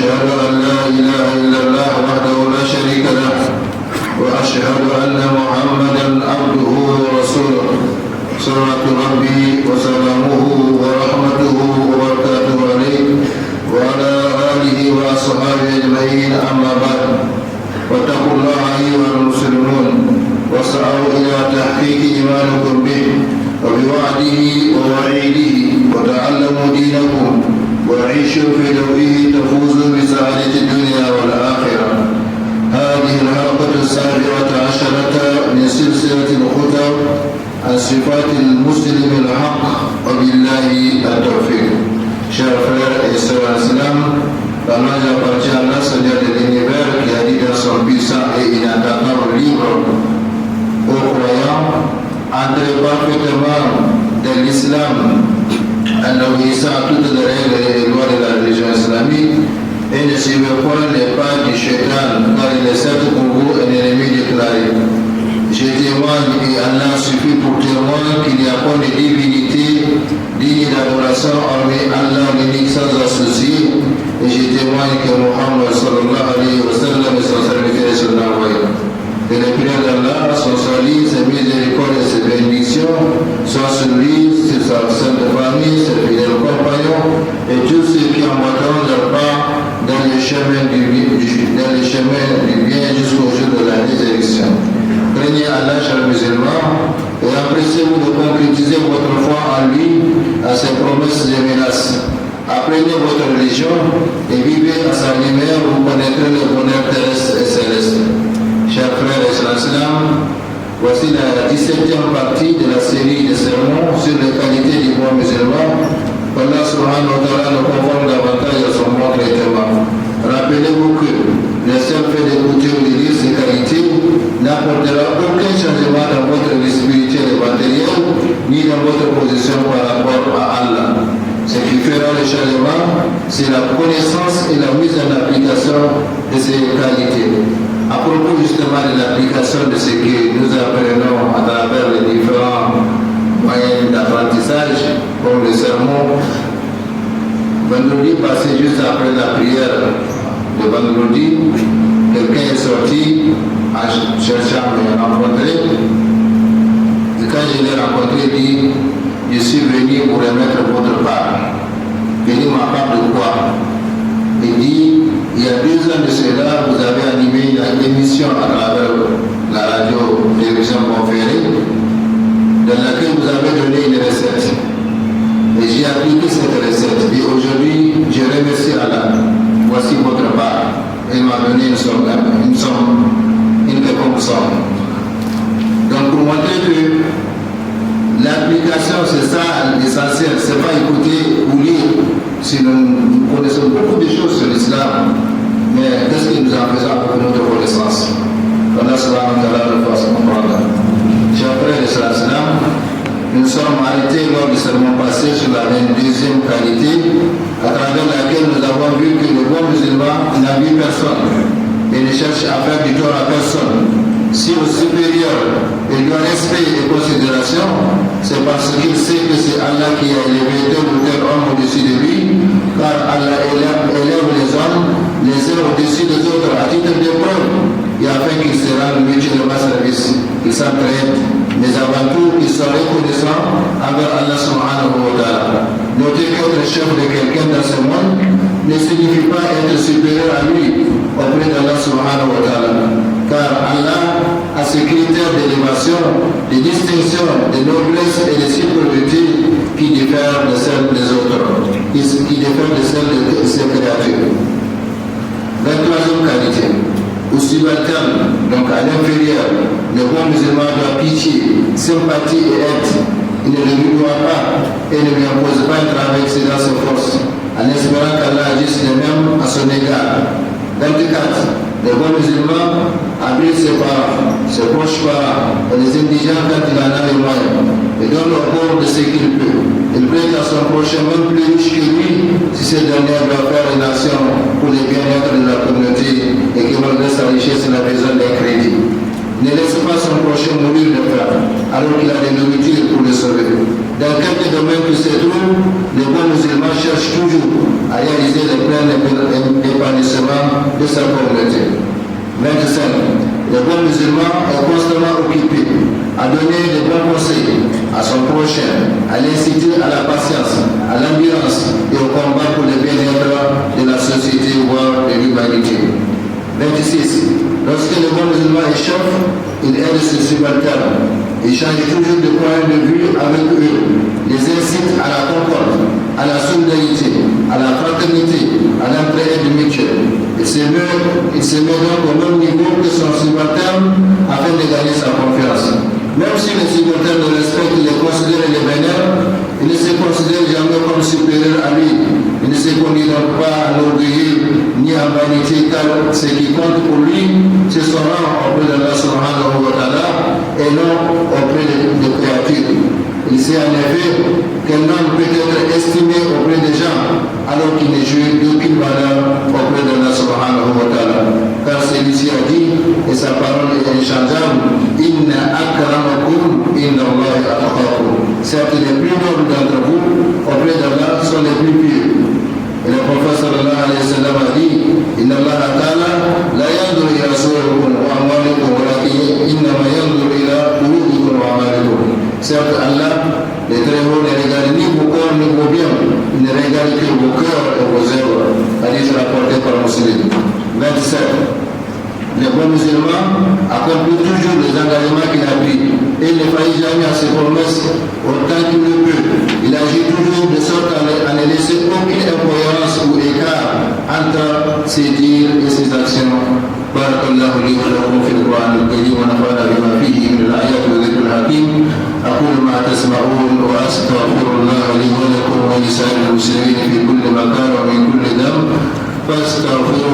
أشهد أن لا إله إلا الله وحده لا شريك له وأشهد أن محمدا عبده ورسوله صلوات ربي وسلامه ورحمته وبركاته عليه وعلى آله وأصحابه أجمعين أما بعد واتقوا الله أيها المسلمون واسعوا إلى تحقيق إيمانكم به وبوعده ووعيده وتعلموا دينكم وعيشوا في ضوئه تفوزوا بسعادة الدنيا والآخرة. هذه الحلقة 17 من سلسلة الخطب عن صفات المسلم الحق وبالله التوفيق. Chers frères et sœurs en islam, la loi appartient à Allah, Seigneur de l'univers, qui a dit dans son puissant et inattaquable livre aux croyants: entrez parfaitement dans l'islam en obéissant à toutes les règles et les lois de la religion islamique et ne suivez pas les pas du shaitan, car il est certes pour vous un ennemi déclaré. Je témoigne et Allah suffit pour témoin qu'il n'y a pas de divinité digne d'adoration hormis Allah l'unique sans associé, et je témoigne que Muhammad sallallahu alayhi wa sallam est son serviteur et son envoyé. Que les prières d'Allah, son salut, ses miséricordes et ses bénédictions soient sur lui, sur sa sainte famille, ses fidèles compagnons et tous ceux qui emboîteront leur pas dans les chemins du bien jusqu'au jour de la résurrection. Craignez Allah, chers musulmans, et appréciez-vous de concrétiser votre foi en lui, à ses promesses et menaces. Apprenez votre religion et vivez à sa lumière, vous connaîtrez le bonheur terrestre et céleste. Chers frères et sœurs islam, voici la 17e partie de la série de sermons sur les qualités du bon musulman. Allah subhanahu wa ta'ala nous conforme davantage à son bon traitement. Rappelez-vous que le seul fait d'écouter ou de lire ces qualités n'apportera aucun changement dans votre vie spirituelle et matérielle, ni dans votre position par rapport à Allah. Ce qui fera le changement, c'est la connaissance et la mise en application de ces qualités. À propos justement de l'application de ce que nous apprenons à travers les différents moyens d'apprentissage, comme le sermon, vendredi passé, juste après la prière de vendredi, quelqu'un est sorti en cherchant à me rencontrer. Et quand je l'ai rencontré, il dit: je suis venu pour remettre votre part. Je dis: ma part de quoi? Il dit: il y a 2 ans de cela, vous avez animé une émission à travers la radio-télévision conférée, dans laquelle vous avez donné une recette. Et j'ai appliqué cette recette. Et aujourd'hui, je remercie Allah. Voici votre part. Il m'a donné une quelconque somme. Donc pour montrer que l'application, c'est ça l'essentiel. Ce n'est pas écouter ou lire. Si nous connaissons beaucoup de choses sur l'islam, mais qu'est-ce que nous en faisons avec notre connaissance? Allah subhanahu wa ta'ala nous fasse comprendre. Chers frères et sœurs islam, nous sommes arrêtés lors du sermon passé sur la 22e qualité, à travers laquelle nous avons vu que le bon musulman n'abuse personne et ne cherche à faire du tort à personne. Si au supérieur il doit respect et considération, c'est parce qu'il sait que c'est Allah qui a élevé tel ou tel homme au-dessus de lui, car Allah élève les hommes les uns au-dessus des autres à titre d'épreuve, et afin qu'ils se rendent mutuellement service, qu'ils s'entraident, mais avant tout qu'ils soient reconnaissants envers Allah subhanahu wa ta'ala. Notez qu'être chef de quelqu'un dans ce monde ne signifie pas être supérieur à lui auprès d'Allah subhanahu wa ta'ala, car Allah a ses critères d'élévation, de distinction, de noblesse et de supériorité qui diffèrent de celles des autres, qui diffèrent de celles de ses créatures. 23e qualité, au subalterne, donc à l'inférieur, le bon musulman doit pitié, sympathie et aide. Il ne lui doit pas et ne lui impose pas un travail excédant ses forces, en espérant qu'Allah agisse de même à son égard. 24. Le bon musulman abrite ses parents, ses proches parents et les indigents quand il en a les moyens, et donne au pauvre de ce qu'il peut. Il prête à son prochain même plus riche que lui, si ce dernier doit faire une action pour le bien-être de la communauté et que malgré sa richesse, il a besoin d'un crédit. Ne laisse pas son prochain mourir de faim, alors qu'il a des nourritures pour le sauver. Dans quelque domaine que se trouve, le bon musulman cherche toujours à réaliser le plein épanouissement de sa communauté. 25. Le bon musulman est constamment occupé à donner de bons conseils à son prochain, à l'inciter à la patience, à l'ambiance et au combat pour le bien-être de la société voire de l'humanité. 26. Lorsque le bon musulman échauffe, il aide ses subalternes. Il change toujours de point de vue avec eux, les incite à la concorde, à la solidarité, à la fraternité, à l'entraide mutuelle. Il se met donc au même niveau que son subalterne afin de gagner sa confiance. Même si les subalternes le respectent, les considèrent et les vénèrent, il ne se considère jamais comme supérieur à lui. Il ne se conduit donc pas à l'orgueil ni à vanité, car ce qui compte pour lui, c'est son rang auprès d'Allah subhanahu wa ta'ala et non auprès des créatures. Il sait en effet qu'un homme peut être estimé auprès des gens alors qu'il ne jouit d'aucune valeur auprès d'Allah subhanahu wa ta'ala. Car celui-ci a dit, et sa parole est inchangeable, Inna akramakum inna Allahi atqakum. Certes, les plus nobles d'entre vous auprès d'Allah sont les plus pieux. Et le prophète sallallahu alayhi wa sallam a dit, Inna Allah ta'ala la yandur ila suwarikum wa amwalikum walakin innama yandur ila qulubikum wa amalikum. Certes, Allah, le très haut, ne regarde ni vos corps ni vos biens, il ne regarde que vos cœurs et vos œuvres. Hadith rapporté par Muslim. 27. Le bon musulman accomplit toujours les engagements qu'il a pris et ne faillit jamais à ses promesses autant qu'il le peut. Il agit toujours de sorte à ne laisser aucune incohérence ou écart entre ses dires et ses actions. بارك الله لي ولكم في القرآن الكريم ونفعنا بما فيه من الآيات والذكر الحكيم. أقول ما تسمعون وأستغفر الله لي ولكم ولسائر المسلمين في كل مكان ومن كل ذنب فاستغفروه